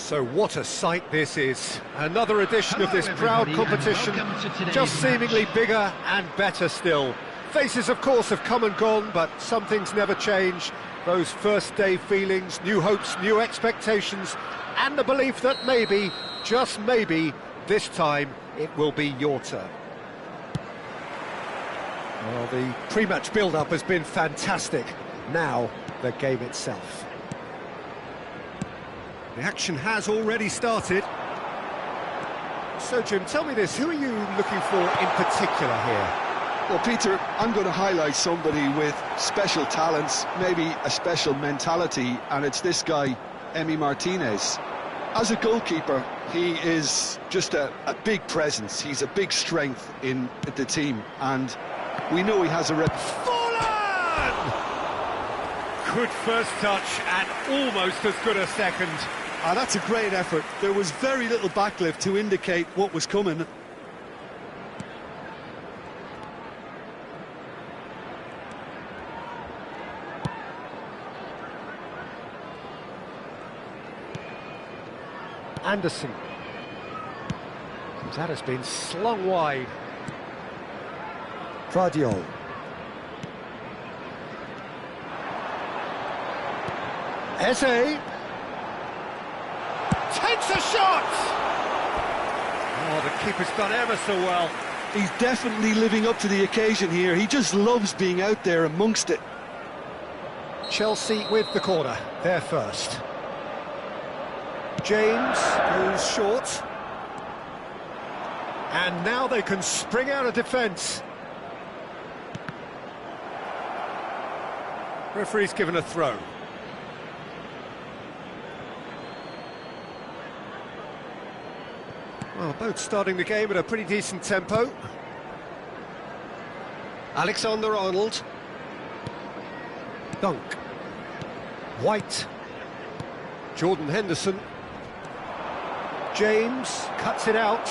So what a sight this is. Another edition of this proud competition, just seemingly bigger and better still. Faces, of course, have come and gone, but some things never change. Those first day feelings, new hopes, new expectations, and the belief that maybe, just maybe, this time it will be your turn. Well, the pre-match build-up has been fantastic. Now, the game itself. The action has already started. So, Jim, tell me this, who are you looking for in particular here? Well, Peter, I'm going to highlight somebody with special talents, maybe a special mentality, and it's this guy, Emi Martinez. As a goalkeeper, he is just a big presence. He's a big strength in the team, and we know he has a Fallen! Good first touch, and almost as good a second. That's a great effort. There was very little backlift to indicate what was coming. Anderson. That has been slung wide. Vardiol. Eze. Takes a shot! Oh, the keeper's done ever so well. He's definitely living up to the occasion here. He just loves being out there amongst it. Chelsea with the corner, they're first. James goes short. And now they can spring out of defence. Referee's given a throw. Well, both starting the game at a pretty decent tempo. Alexander-Arnold. Dunk. White. Jordan Henderson. James cuts it out.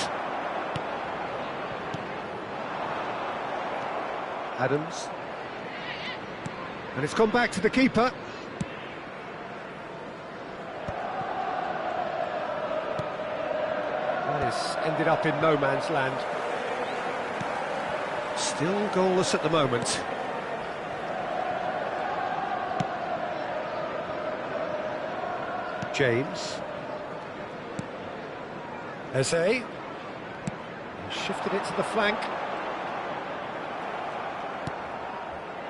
Adams. And it's gone back to the keeper. That has ended up in no man's land. Still goalless at the moment. James. Eze. Shifted it to the flank.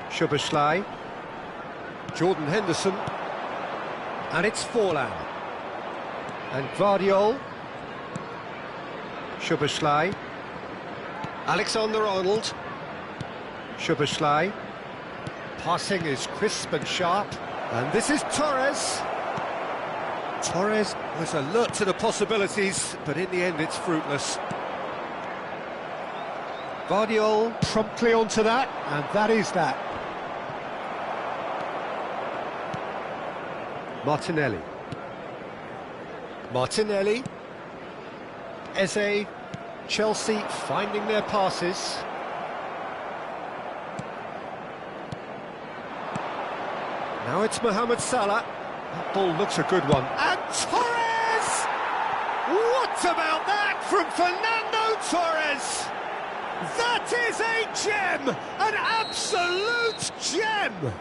Szoboszlai. Jordan Henderson. And it's Forlan. And Vardiol. Szoboszlai. Alexander-Arnold. Szoboszlai. Passing is crisp and sharp. And this is Torres. Torres was alert to the possibilities, but in the end it's fruitless. Vardiol promptly onto that, and that is that. Martinelli. Martinelli. Eze. Chelsea finding their passes. Now it's Mohamed Salah. That ball looks a good one. And Torres! What about that from Fernando Torres? That is a gem! An absolute gem!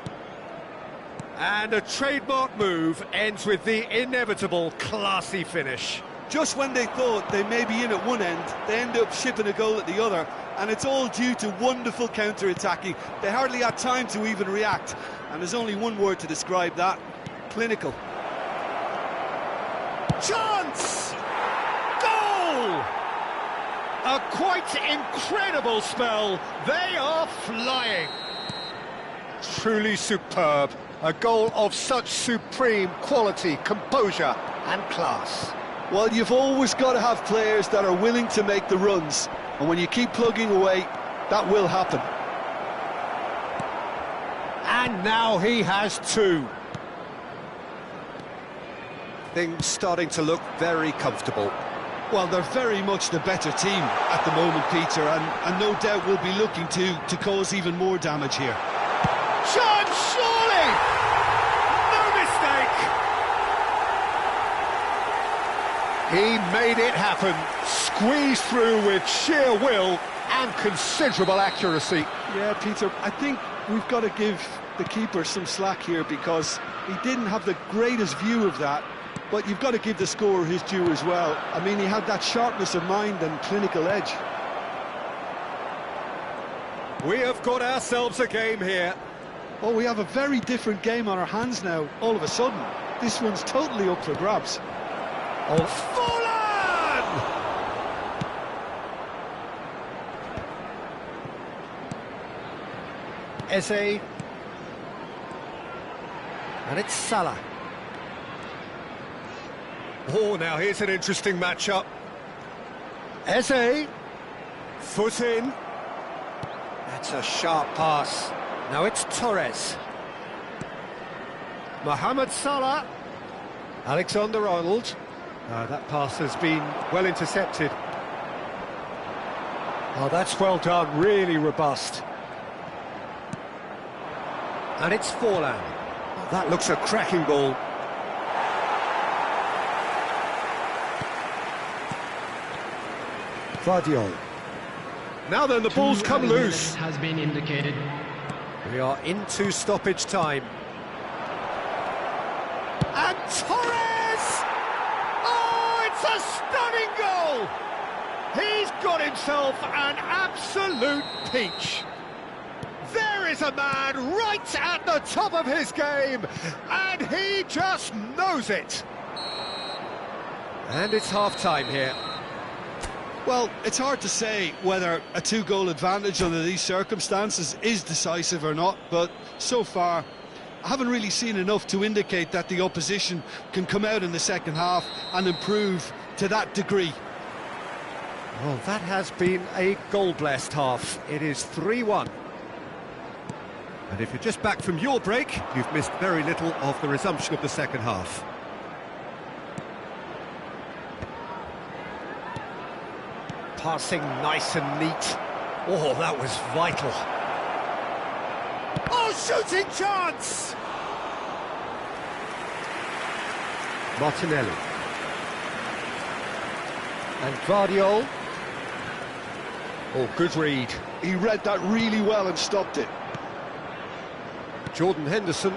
And a trademark move ends with the inevitable classy finish. Just when they thought they may be in at one end, they end up shipping a goal at the other, and it's all due to wonderful counter-attacking. They hardly had time to even react, and there's only one word to describe that: clinical. Chance! Goal! A quite incredible spell. They are flying. Truly superb. A goal of such supreme quality, composure and class. Well, you've always got to have players that are willing to make the runs, and when you keep plugging away, that will happen. And now he has two. Things starting to look very comfortable. Well, they're very much the better team at the moment, Peter, and no doubt will be looking to cause even more damage here. Chance, surely! No mistake! He made it happen, squeezed through with sheer will and considerable accuracy. Yeah, Peter, I think we've got to give the keeper some slack here because he didn't have the greatest view of that, but you've got to give the scorer his due as well. I mean, he had that sharpness of mind and clinical edge. We have got ourselves a game here. Oh, we have a very different game on our hands now, all of a sudden. This one's totally up for grabs. Oh, Fallen! Eze. And it's Salah. Oh, now here's an interesting matchup. Eze. Foot in. That's a sharp pass. Now it's Torres. Mohamed Salah. Alexander-Arnold. That pass has been well intercepted. Oh, that's well done, really robust. And it's Forlan. Oh, that looks a cracking ball. Vardiol. Now then, the ball's come loose. Has been indicated. We are into stoppage time. And Torres! Oh, it's a stunning goal! He's got himself an absolute peach. There is a man right at the top of his game, and he just knows it. And it's half-time here. Well, it's hard to say whether a two-goal advantage under these circumstances is decisive or not, but so far I haven't really seen enough to indicate that the opposition can come out in the second half and improve to that degree. Well, that has been a goal-blessed half. It is 3-1. And if you're just back from your break, you've missed very little of the resumption of the second half. Passing nice and neat. Oh, that was vital. Oh, shooting chance! Martinelli. And Vardiol. Oh, good read. He read that really well and stopped it. Jordan Henderson.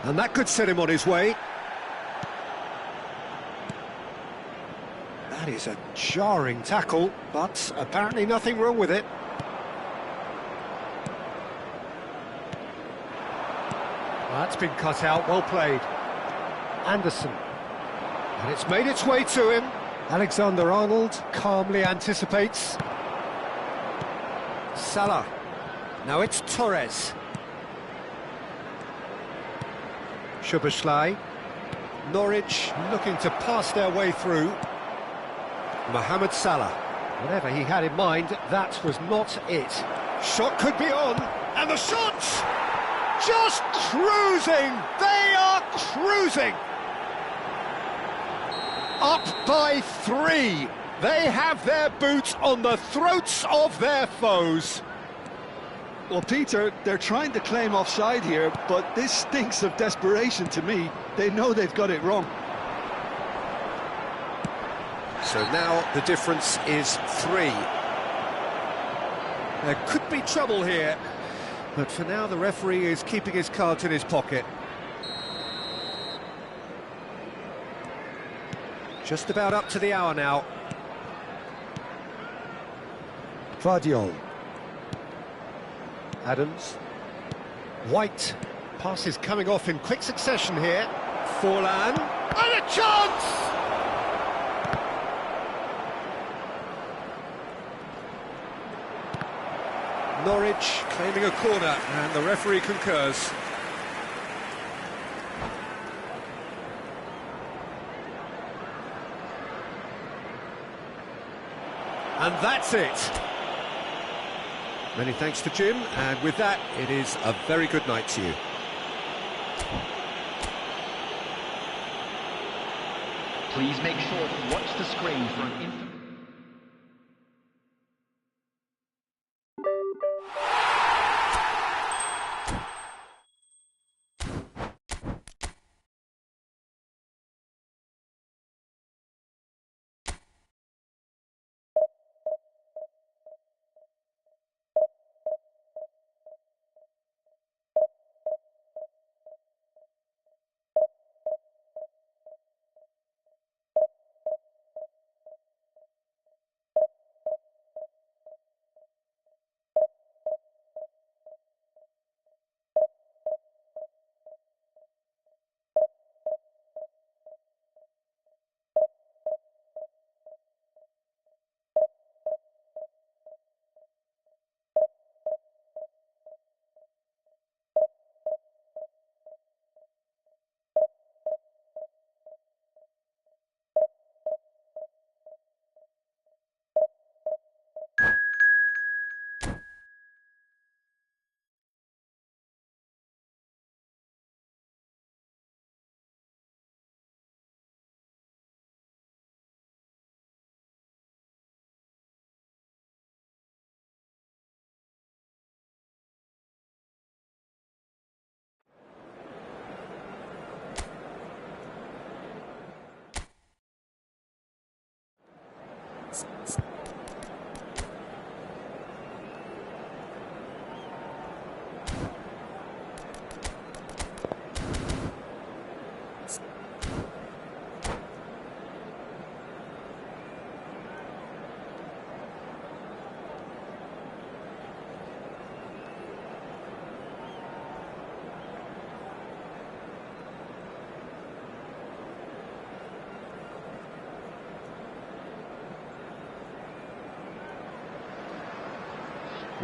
And that could set him on his way. That is a jarring tackle, but apparently nothing wrong with it. Well, that's been cut out, well played. Anderson. And it's made its way to him. Alexander-Arnold calmly anticipates. Salah. Now it's Torres. Szoboszlai. Norwich looking to pass their way through. Mohamed Salah. Whatever he had in mind, that was not it. Shot could be on, and the shot's just cruising! They are cruising! Up by 3. They have their boots on the throats of their foes. Well, Peter, they're trying to claim offside here, but this stinks of desperation to me. They know they've got it wrong. So now the difference is 3. There could be trouble here, but for now the referee is keeping his cards in his pocket. Just about up to the hour now. Vardiol. Adams. White. Passes coming off in quick succession here. Forlan. And a chance! Norwich claiming a corner, and the referee concurs. And that's it. Many thanks to Jim, and with that, it is a very good night to you. Please make sure to watch the screen for an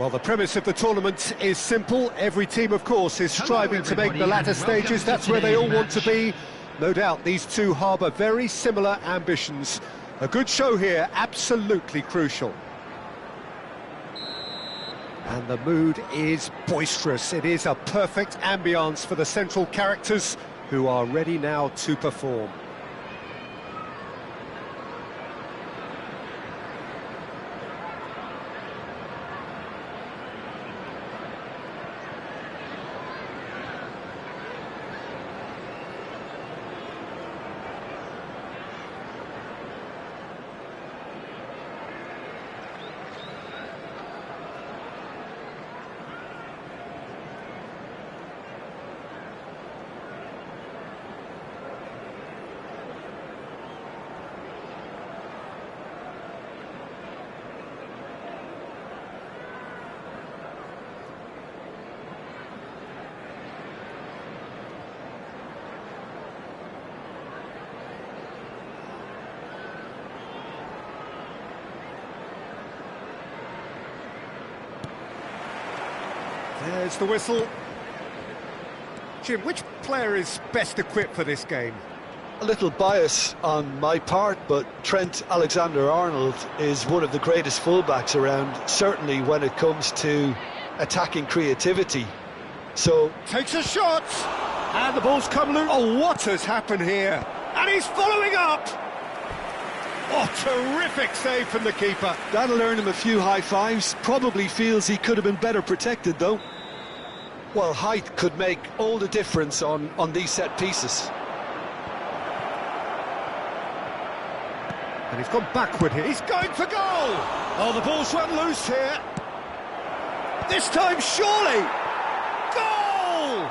Well, the premise of the tournament is simple. Every team, of course, is striving to make the latter stages. That's where they all want to be. No doubt these two harbour very similar ambitions. A good show here, absolutely crucial. And the mood is boisterous. It is a perfect ambience for the central characters who are ready now to perform. There's the whistle. Jim, which player is best equipped for this game? A little bias on my part, but Trent Alexander-Arnold is one of the greatest fullbacks around, certainly when it comes to attacking creativity. So takes a shot, and the ball's come loose. Oh, what has happened here? And he's following up. Oh, terrific save from the keeper. That'll earn him a few high fives. Probably feels he could have been better protected, though. Well, height could make all the difference on these set pieces. And he's gone backward here. He's going for goal. Oh, the ball's run loose here. This time, surely. Goal!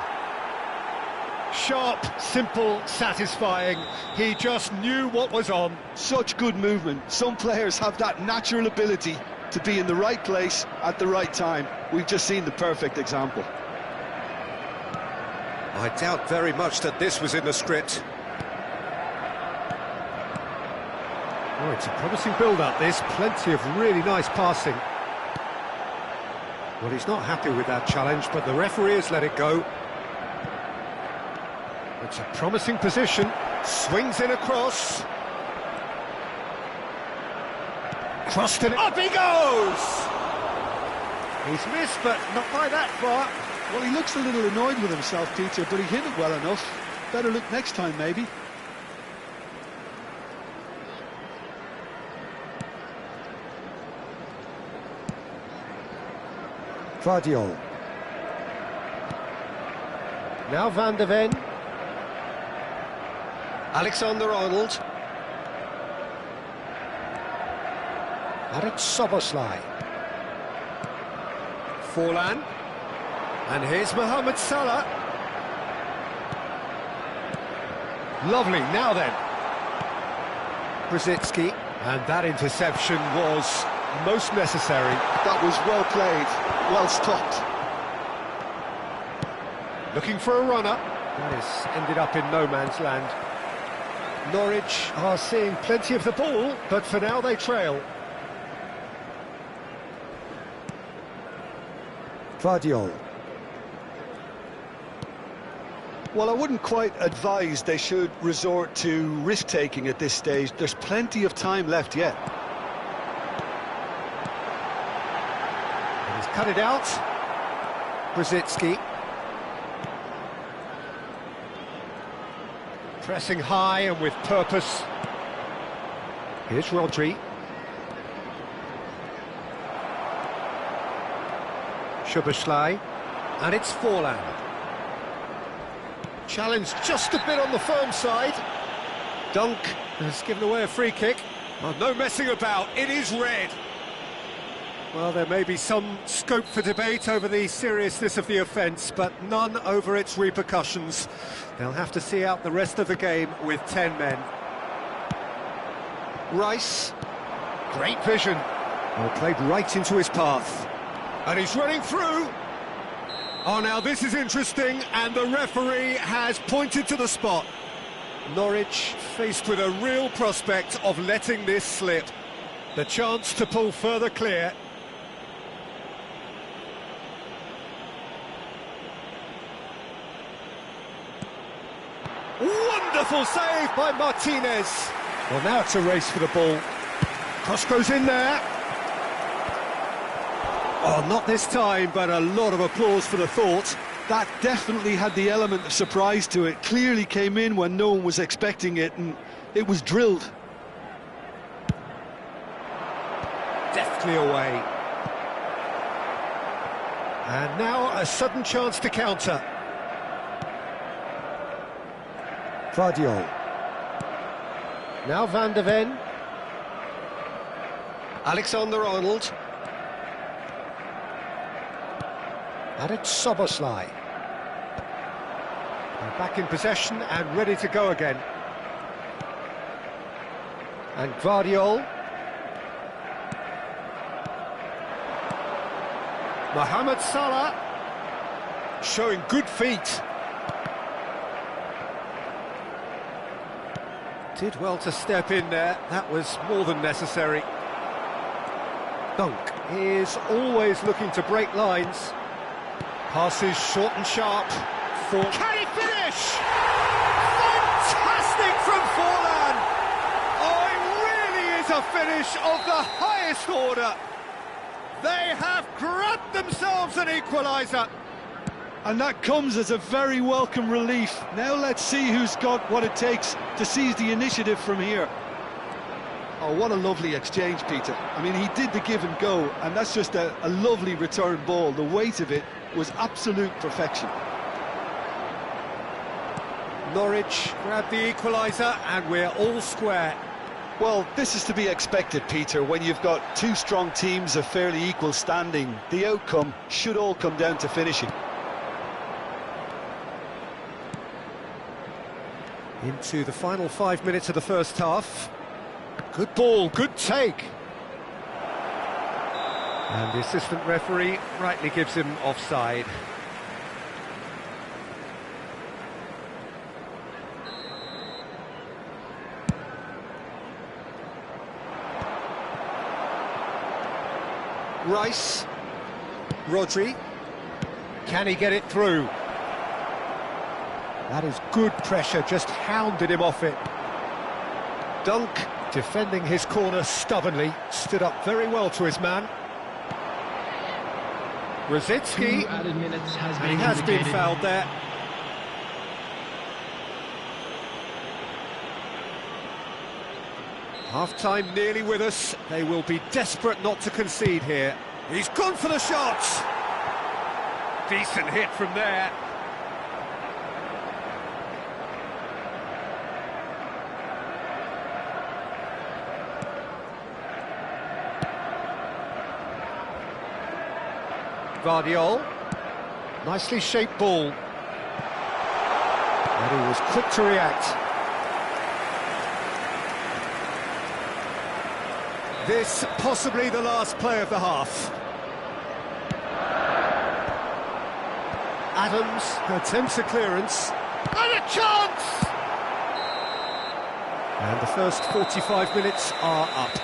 Sharp, simple, satisfying. He just knew what was on. Such good movement. Some players have that natural ability to be in the right place at the right time. We've just seen the perfect example. I doubt very much that this was in the script. Oh, it's a promising build-up, this. Plenty of really nice passing. Well, he's not happy with that challenge, but the referee has let it go. It's a promising position. Swings in across. Crossed it. Up he goes! He's missed, but not by that far. Well, he looks a little annoyed with himself, Peter, but he hit it well enough. Better look next time, maybe. Vardiol. Now Van de Ven. Alexander-Arnold. And it's Soboslai. Forlan. And here's Mohamed Salah. Lovely, now then. Brzezinski. And that interception was most necessary. That was well played, well stopped. Looking for a runner. That has ended up in no man's land. Norwich are seeing plenty of the ball, but for now they trail. Vardiol. Well, I wouldn't quite advise they should resort to risk-taking at this stage. There's plenty of time left yet. And he's cut it out. Brzezinski. Pressing high and with purpose. Here's Rodri. Szoboszlai. And it's Forlan. Challenge just a bit on the firm side. Dunk has given away a free kick. Oh, no messing about, it is red. Well, there may be some scope for debate over the seriousness of the offence, but none over its repercussions. They'll have to see out the rest of the game with 10 men. Rice, great vision. Well, played right into his path. And he's running through. Oh, now this is interesting, and the referee has pointed to the spot. Norwich faced with a real prospect of letting this slip. The chance to pull further clear. Wonderful save by Martinez. Well, now it's a race for the ball. Cross goes in there. Oh, not this time, but a lot of applause for the thought. That definitely had the element of surprise to it. Clearly came in when no one was expecting it, and it was drilled. Deftly away. And now a sudden chance to counter. Vardiol. Now Van de Ven. Alexander-Arnold. And it's Soboslai. They're back in possession and ready to go again. And Gvardiol. Mohamed Salah showing good feet. Did well to step in there, that was more than necessary. Dunk is always looking to break lines. Passes short and sharp. Can he finish? Fantastic from Forlan! Oh, it really is a finish of the highest order. They have grabbed themselves an equaliser. And that comes as a very welcome relief. Now let's see who's got what it takes to seize the initiative from here. Oh, what a lovely exchange, Peter. I mean, he did the give and go, and that's just a lovely return ball. The weight of it was absolute perfection. Norwich grabbed the equaliser, and we're all square. Well, this is to be expected, Peter. When you've got two strong teams of fairly equal standing, the outcome should all come down to finishing. Into the final 5 minutes of the first half. Good ball, good take. And the assistant referee rightly gives him offside. Rice. Rodri. Can he get it through? That is good pressure, just hounded him off it. Dunk, defending his corner stubbornly, stood up very well to his man. Rosicki, and he has been fouled there. Half-time nearly with us. They will be desperate not to concede here. He's gone for the shot. Decent hit from there. Gvardiol, nicely shaped ball. And he was quick to react. This possibly the last play of the half. Adams attempts a clearance. And a chance! And the first 45 minutes are up.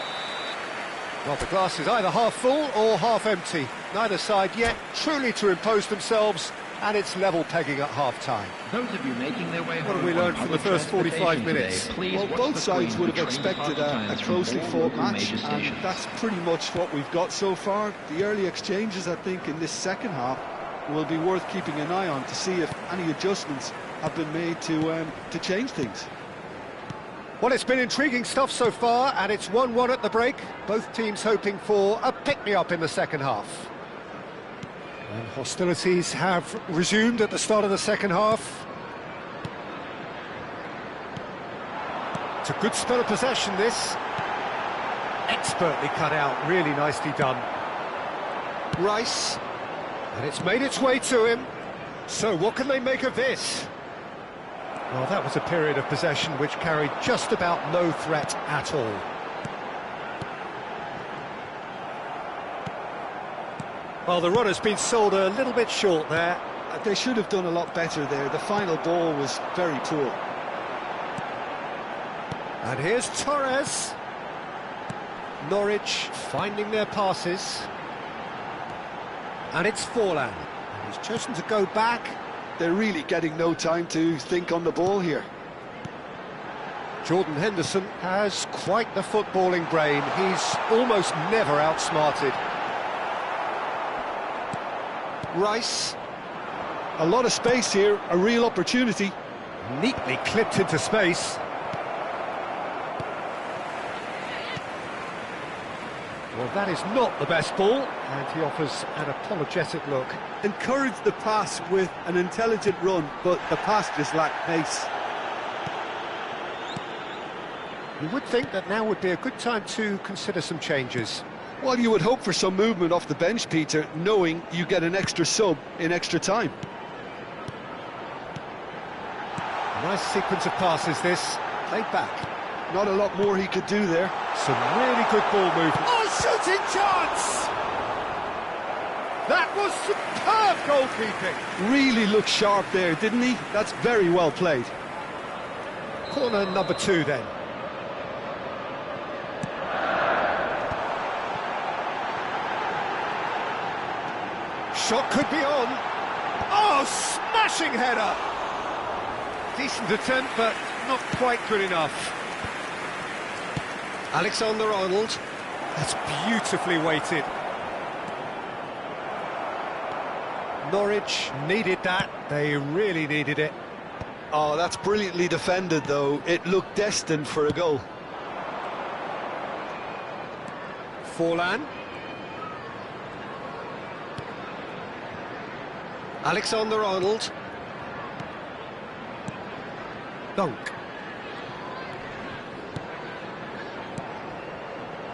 Well, the glass is either half full or half empty. Neither side yet truly to impose themselves, and it's level pegging at half-time. Those of you making their way What have we learned from the first 45 minutes? Well, both sides would have expected a closely fought match, and that's pretty much what we've got so far. The early exchanges, I think, in this second half will be worth keeping an eye on to see if any adjustments have been made to change things. Well, it's been intriguing stuff so far, and it's 1-1 at the break. Both teams hoping for a pick-me-up in the second half. And hostilities have resumed at the start of the second half. It's a good spell of possession, this. Expertly cut out, really nicely done. Rice, and it's made its way to him. So what can they make of this? Well, that was a period of possession which carried just about no threat at all. Well, the run has been sold a little bit short there. They should have done a lot better there. The final ball was very poor. And here's Torres. Norwich finding their passes. And it's Forlan. And he's chosen to go back. They're really getting no time to think on the ball here. Jordan Henderson has quite the footballing brain. He's almost never outsmarted. Rice. A lot of space here, a real opportunity. Neatly clipped into space. Well, that is not the best ball, and he offers an apologetic look. Encouraged the pass with an intelligent run, but the pass just lacked pace. You would think that now would be a good time to consider some changes. Well, you would hope for some movement off the bench, Peter, knowing you get an extra sub in extra time. Nice sequence of passes this, played back. Not a lot more he could do there. Some really good ball movement. Oh, shooting chance! That was superb goalkeeping. Really looked sharp there, didn't he? That's very well played. Corner number 2 then. Shot could be on. Oh, smashing header! Decent attempt, but not quite good enough. Alexander-Arnold. That's beautifully weighted. Norwich needed that. They really needed it. Oh, that's brilliantly defended, though. It looked destined for a goal. Forlan. Alexander-Arnold. Dunk.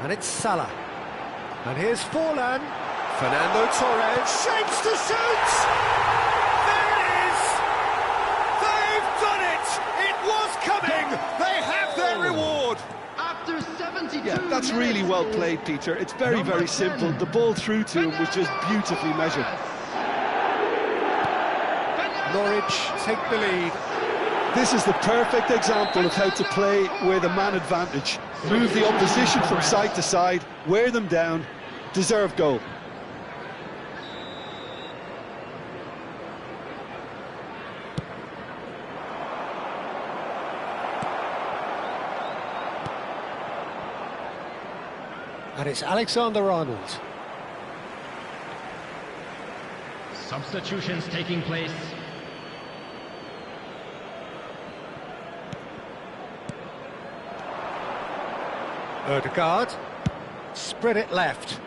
And it's Salah. And here's Forlan. Fernando Torres shapes to shoot! There it is! They've done it! It was coming! They have their reward! After 72 That's really well played, Peter. It's very, very simple. The ball through to him was just beautifully measured. Norwich take the lead. This is the perfect example of how to play with a man advantage. Move the opposition from side to side, wear them down, deserve goal. And it's Alexander-Arnold. Substitutions taking place. Ødegaard. Spread it left.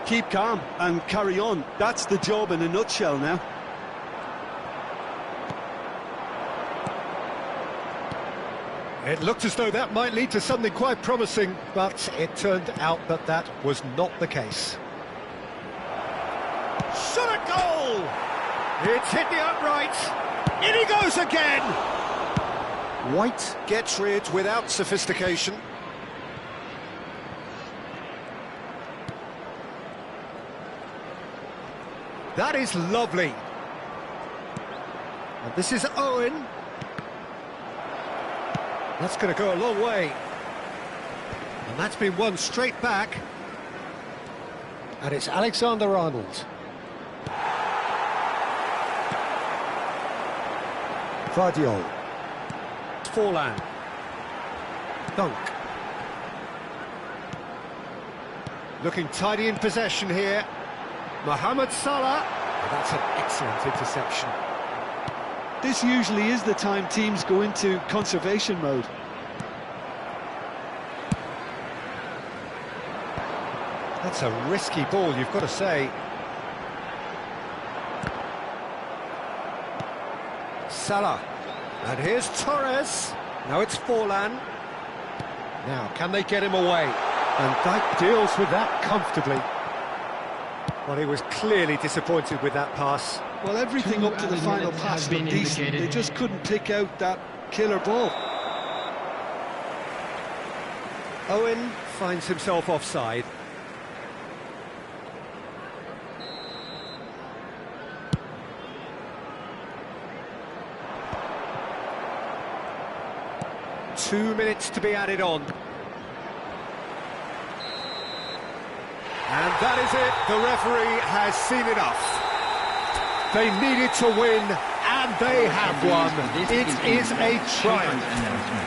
Keep calm and carry on. That's the job in a nutshell now. It looked as though that might lead to something quite promising, but it turned out that that was not the case. Shot a goal! It's hit the upright. In he goes again! White gets rid without sophistication. That is lovely. And this is Owen. That's going to go a long way. And that's been won straight back. And it's Alexander-Arnold. Vardiol. Forlan. Dunk. Looking tidy in possession here. Mohamed Salah. That's an excellent interception. This usually is the time teams go into conservation mode. That's a risky ball, you've got to say. Salah. And here's Torres. Now it's Forlan. Now, can they get him away? And Dijk deals with that comfortably. Well, he was clearly disappointed with that pass. Well, everything up to the final pass looked decent. They just couldn't pick out that killer ball. Owen finds himself offside. Two minutes to be added on. And that is it. The referee has seen enough. They needed to win, and And they have won. It is a triumph. Announcement.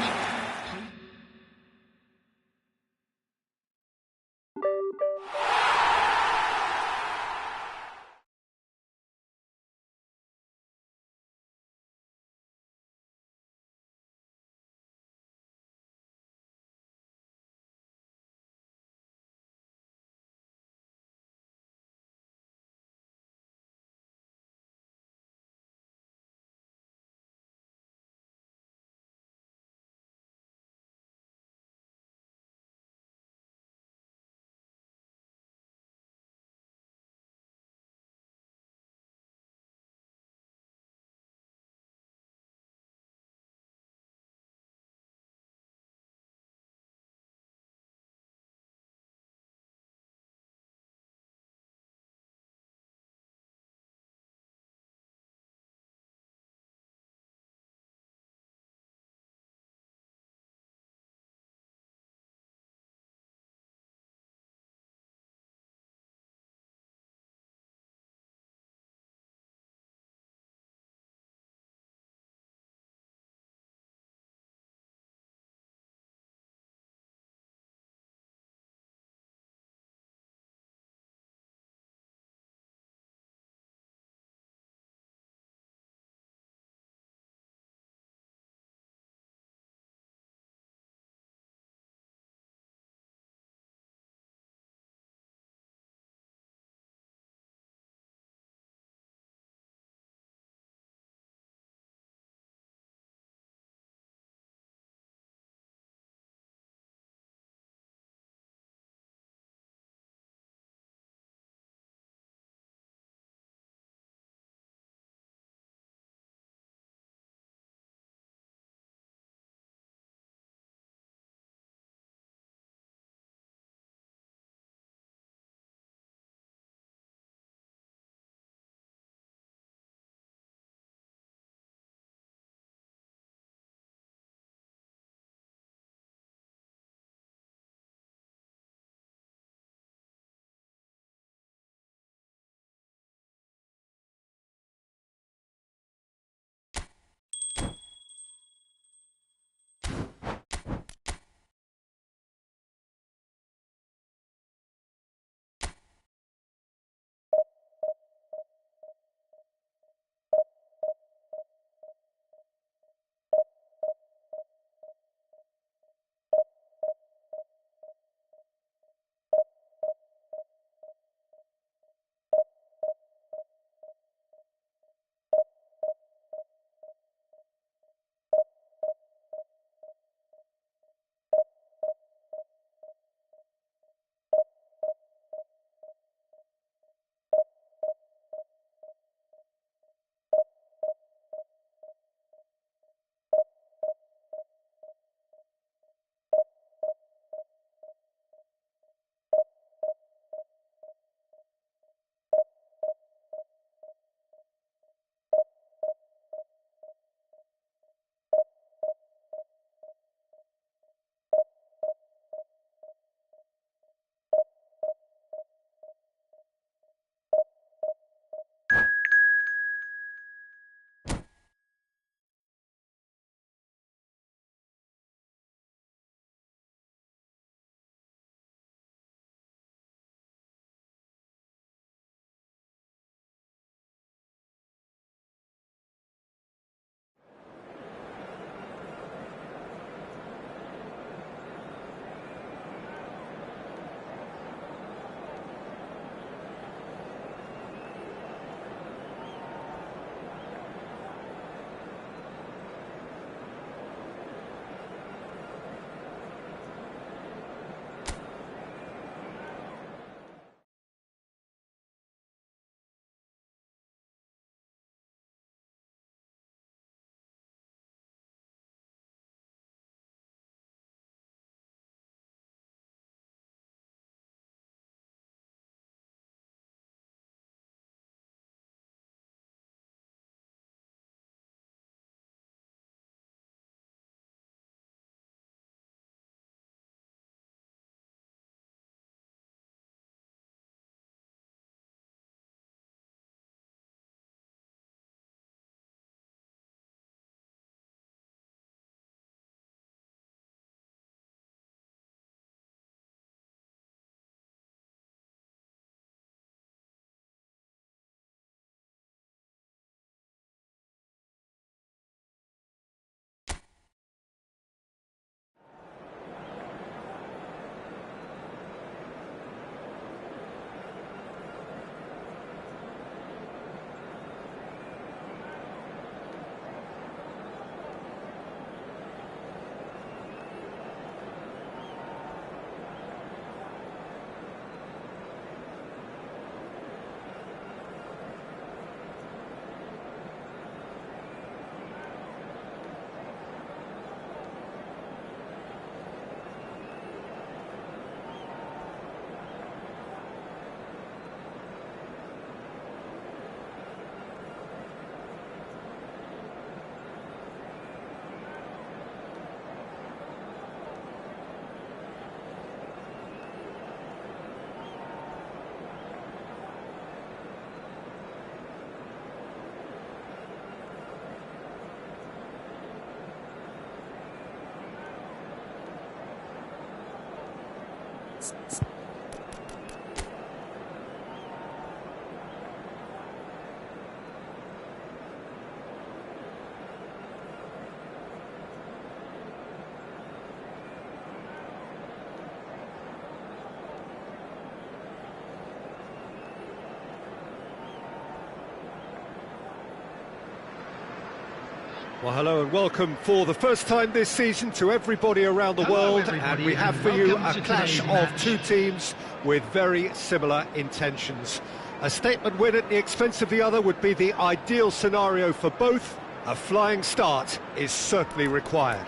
Well, hello and welcome for the first time this season to everybody around the world, and we have for you a clash of two teams with very similar intentions. A statement win at the expense of the other would be the ideal scenario for both. A flying start is certainly required.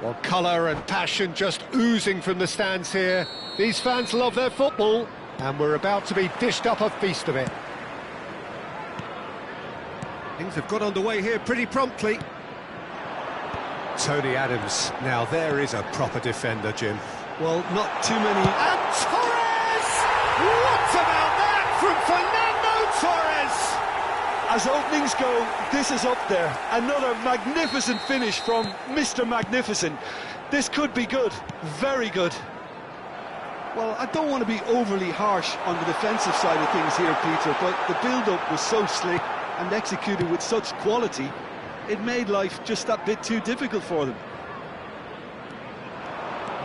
Well, colour and passion just oozing from the stands here. These fans love their football, and we're about to be dished up a feast of it. Things have got underway here pretty promptly. Tony Adams. Now there is a proper defender, Jim. Well, not too many. And Torres! What about that from Fernando Torres? As openings go, this is up there. Another magnificent finish from Mr. Magnificent. This could be good, very good. Well, I don't want to be overly harsh on the defensive side of things here, Peter, but the build-up was so slick and executed with such quality, it made life just that bit too difficult for them.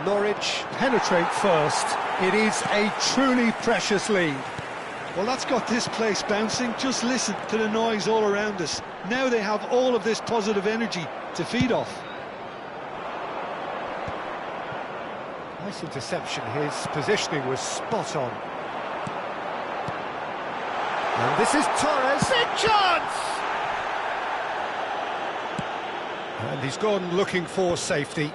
Norwich penetrate first. It is a truly precious lead. Well, that's got this place bouncing. Just listen to the noise all around us. Now they have all of this positive energy to feed off. Nice interception. His positioning was spot on. And this is Torres. Big chance! And he's gone looking for safety.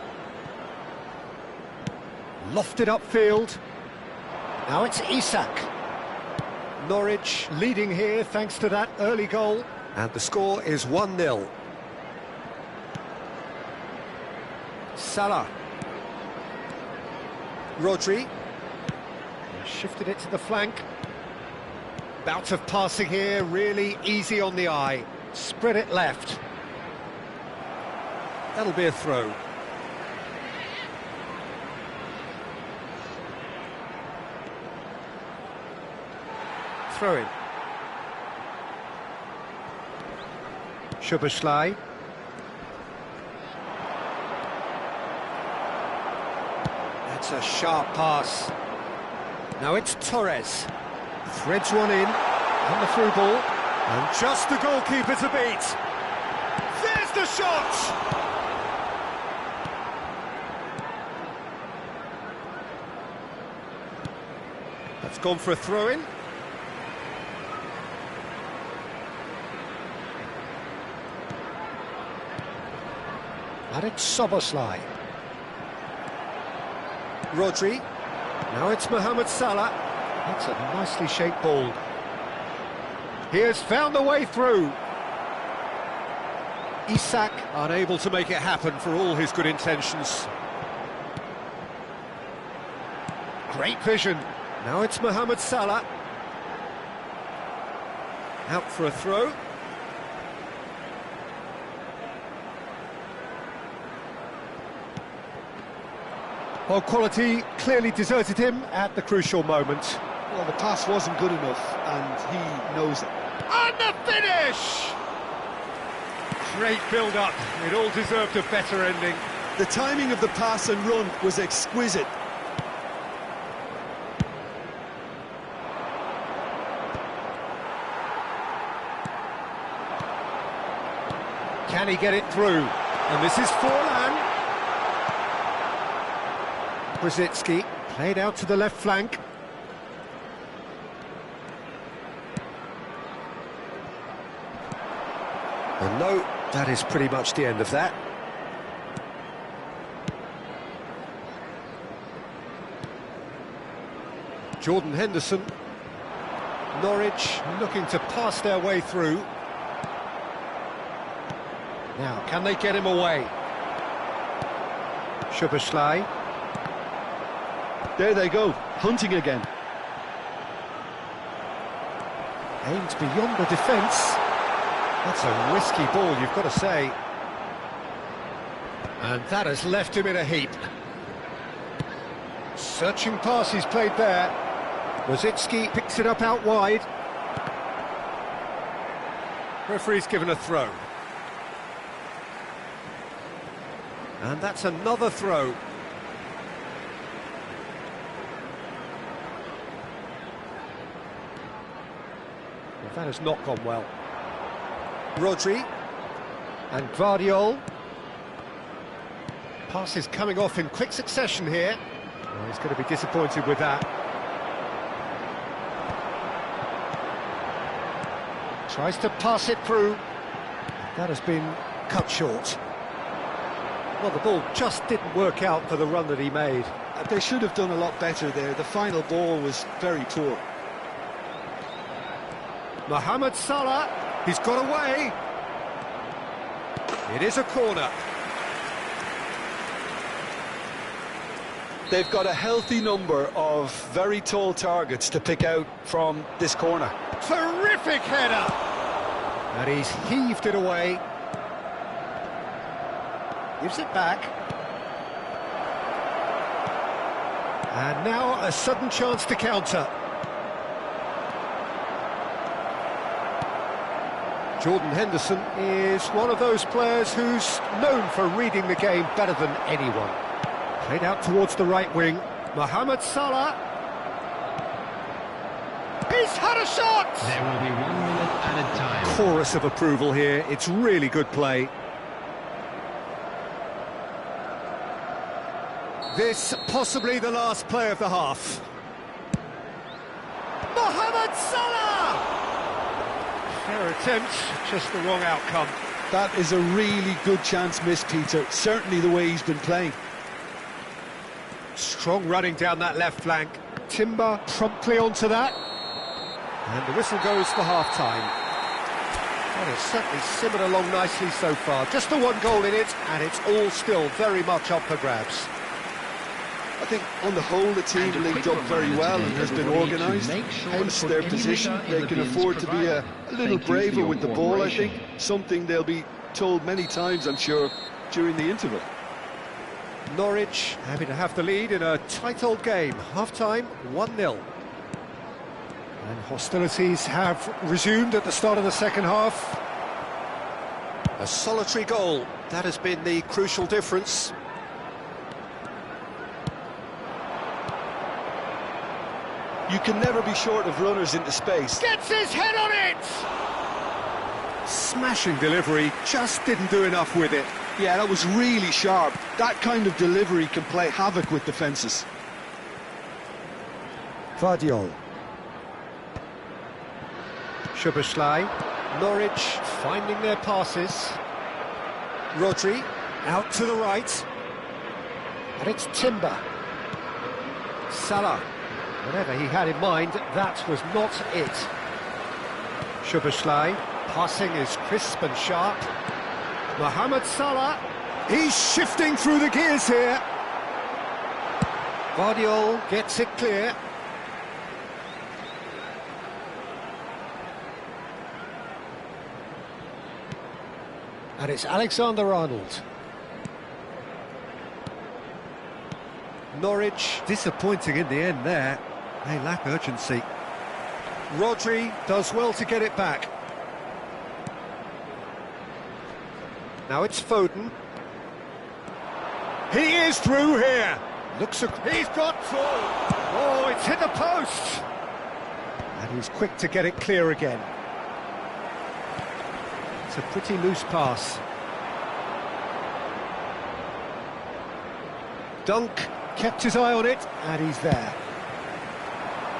Lofted upfield. Now it's Isak. Norwich leading here thanks to that early goal. And the score is 1-0. Salah. Rodri. Shifted it to the flank. Bout of passing here, really easy on the eye. Spread it left. That'll be a throw. Throw in. Szoboszlai. That's a sharp pass. Now it's Torres. Threads one in, on the through ball, and just the goalkeeper to beat. There's the shot! That's gone for a throw-in. And it's Szoboszlai. Rodri. Now it's Mohamed Salah. That's a nicely shaped ball. He has found the way through. Isak unable to make it happen for all his good intentions. Great vision. Now it's Mohamed Salah. Out for a throw. Well, quality clearly deserted him at the crucial moment. Well, the pass wasn't good enough, and he knows it. And the finish! Great build-up. It all deserved a better ending. The timing of the pass and run was exquisite. Can he get it through? And this is Forlan. Brzezinski played out to the left flank. And no, that is pretty much the end of that. Jordan Henderson. Norwich looking to pass their way through. Now, can they get him away? Szoboszlai. There they go, hunting again. Aimed beyond the defence. That's a risky ball, you've got to say. And that has left him in a heap. Searching pass he's played there. Rosicki picks it up out wide. Referee's given a throw. And that's another throw. Well, that has not gone well. Rodri and Guardiol. Pass is coming off in quick succession here. Well, he's going to be disappointed with that. Tries to pass it through. That has been cut short. Well, the ball just didn't work out for the run that he made. They should have done a lot better there. The final ball was very poor. Mohamed Salah, he's got away. It is a corner. They've got a healthy number of very tall targets to pick out from this corner. Terrific header! And he's heaved it away. Gives it back. And now a sudden chance to counter. Jordan Henderson is one of those players who's known for reading the game better than anyone. Played out towards the right wing. Mohamed Salah. He's had a shot! There will be 1 minute added time. Chorus of approval here. It's really good play. This possibly the last play of the half. Mohamed Salah! Fair attempt, just the wrong outcome. That is a really good chance missed, Peter. Certainly the way he's been playing. Strong running down that left flank. Timber promptly onto that. And the whistle goes for half-time. Well, it's certainly simmered along nicely so far. Just the one goal in it, and it's all still very much up for grabs. I think on the whole the team linked up very well and has been organised, hence their position. They can afford to be a little braver with the ball, I think. Something they'll be told many times, I'm sure, during the interval. Norwich happy to have the lead in a tight old game. Half-time, 1-0. And hostilities have resumed at the start of the second half. A solitary goal, that has been the crucial difference. You can never be short of runners into space. Gets his head on it! Smashing delivery, just didn't do enough with it. Yeah, that was really sharp. That kind of delivery can play havoc with defences. Guardiol. Szoboszlai. Norwich finding their passes. Rodri out to the right. And it's Timber. Salah. Whatever he had in mind, that was not it. Szoboszlai. Passing is crisp and sharp. Mohamed Salah. He's shifting through the gears here. Guardiol gets it clear. And it's Alexander-Arnold. Norwich disappointing in the end there. They lack urgency. Rodri does well to get it back. Now it's Foden. He is through here. He's got through. Oh, it's hit the post. And he's quick to get it clear again. It's a pretty loose pass. Dunk kept his eye on it, and he's there.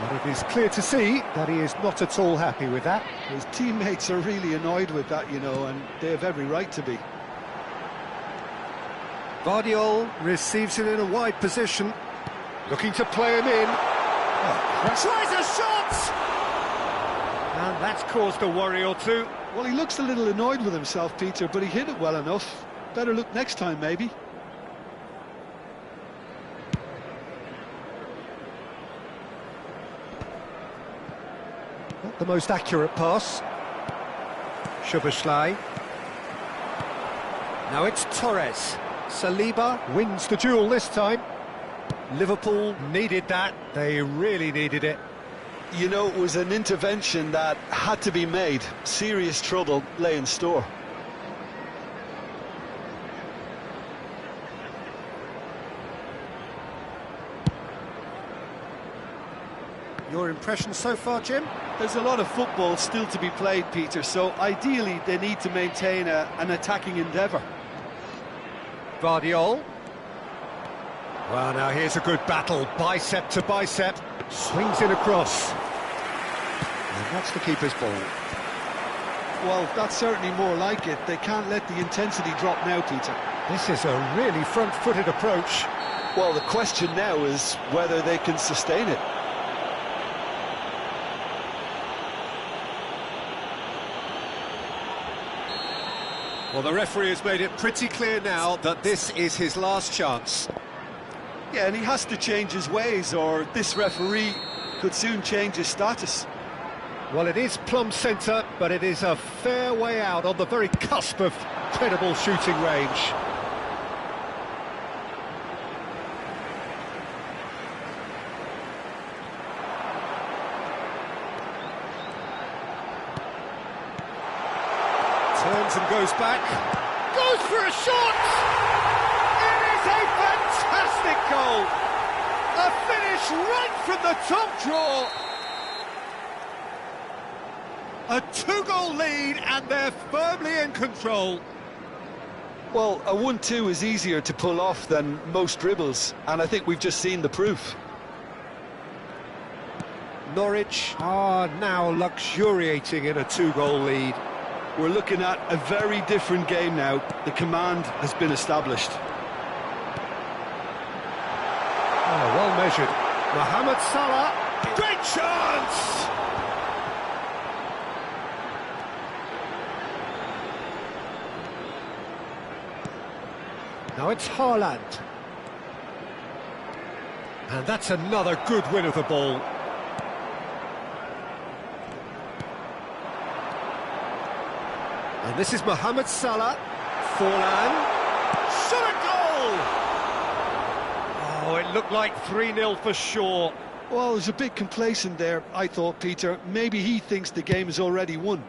But it is clear to see that he is not at all happy with that. His teammates are really annoyed with that, you know, and they have every right to be. Guardiol receives it in a wide position, looking to play him in. Oh, tries a shot! And that's caused a worry or two. Well, he looks a little annoyed with himself, Peter, but he hit it well enough. Better look next time, maybe. Not the most accurate pass. Szoboszlai. Now it's Torres. Saliba wins the duel this time. Liverpool needed that, they really needed it. You know, it was an intervention that had to be made. Serious trouble lay in store. Your impression so far, Jim? There's a lot of football still to be played, Peter, so ideally they need to maintain an attacking endeavour. Guardiola. Well, now here's a good battle, bicep to bicep, swings it across. And that's the keeper's ball. Well, that's certainly more like it. They can't let the intensity drop now, Peter. This is a really front-footed approach. Well, the question now is whether they can sustain it. Well, the referee has made it pretty clear now that this is his last chance. Yeah, and he has to change his ways, or this referee could soon change his status. Well, it is plumb centre, but it is a fair way out on the very cusp of credible shooting range. Turns and goes back. Goes for a shot! It is a fantastic goal! A finish right from the top draw! A two-goal lead, and they're firmly in control. Well, a 1-2 is easier to pull off than most dribbles, and I think we've just seen the proof. Norwich are now luxuriating in a two-goal lead. We're looking at a very different game now. The command has been established. Oh, well measured. Mohamed Salah, great chance! Now it's Haaland. And that's another good win of the ball. And this is Mohamed Salah. Forlan. Shot a goal! Oh, it looked like 3-0 for sure. Well, there's a bit complacent there, I thought, Peter. Maybe he thinks the game is already won.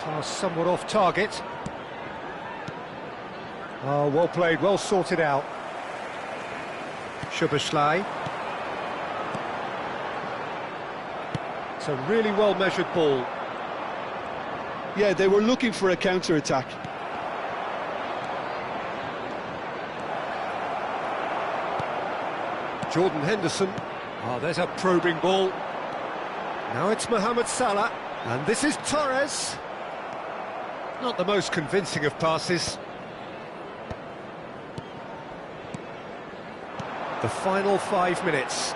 Pass somewhat off target. Oh, well played, well sorted out. Szoboszlai. It's a really well-measured ball. Yeah, they were looking for a counter-attack. Jordan Henderson. Oh, there's a probing ball. Now it's Mohamed Salah. And this is Torres. Not the most convincing of passes. The final 5 minutes.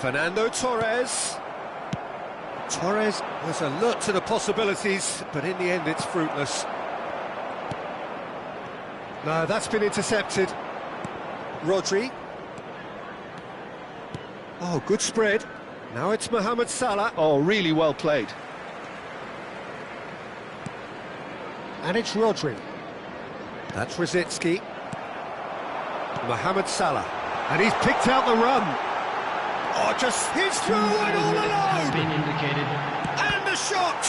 Fernando Torres. Torres was alert to the possibilities, but in the end it's fruitless. No, that's been intercepted. Rodri. Oh, good spread. Now it's Mohamed Salah. Oh, really well played. And it's Rodri. That's Rosicki. Mohamed Salah. And he's picked out the run. Oh, just his through and all alone. Being indicated. And the shot.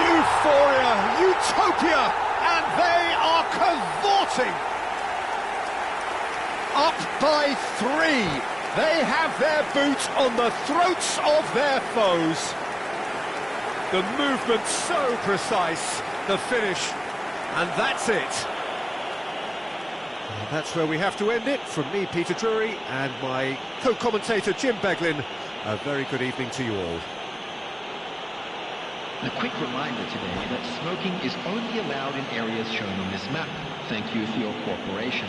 Euphoria, utopia, and they are cavorting. Up by 3. They have their boot on the throats of their foes. The movement so precise, the finish, and that's it. And that's where we have to end it. From me, Peter Drury, and my co-commentator, Jim Beglin. A very good evening to you all. A quick reminder today that smoking is only allowed in areas shown on this map. Thank you for your cooperation.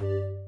you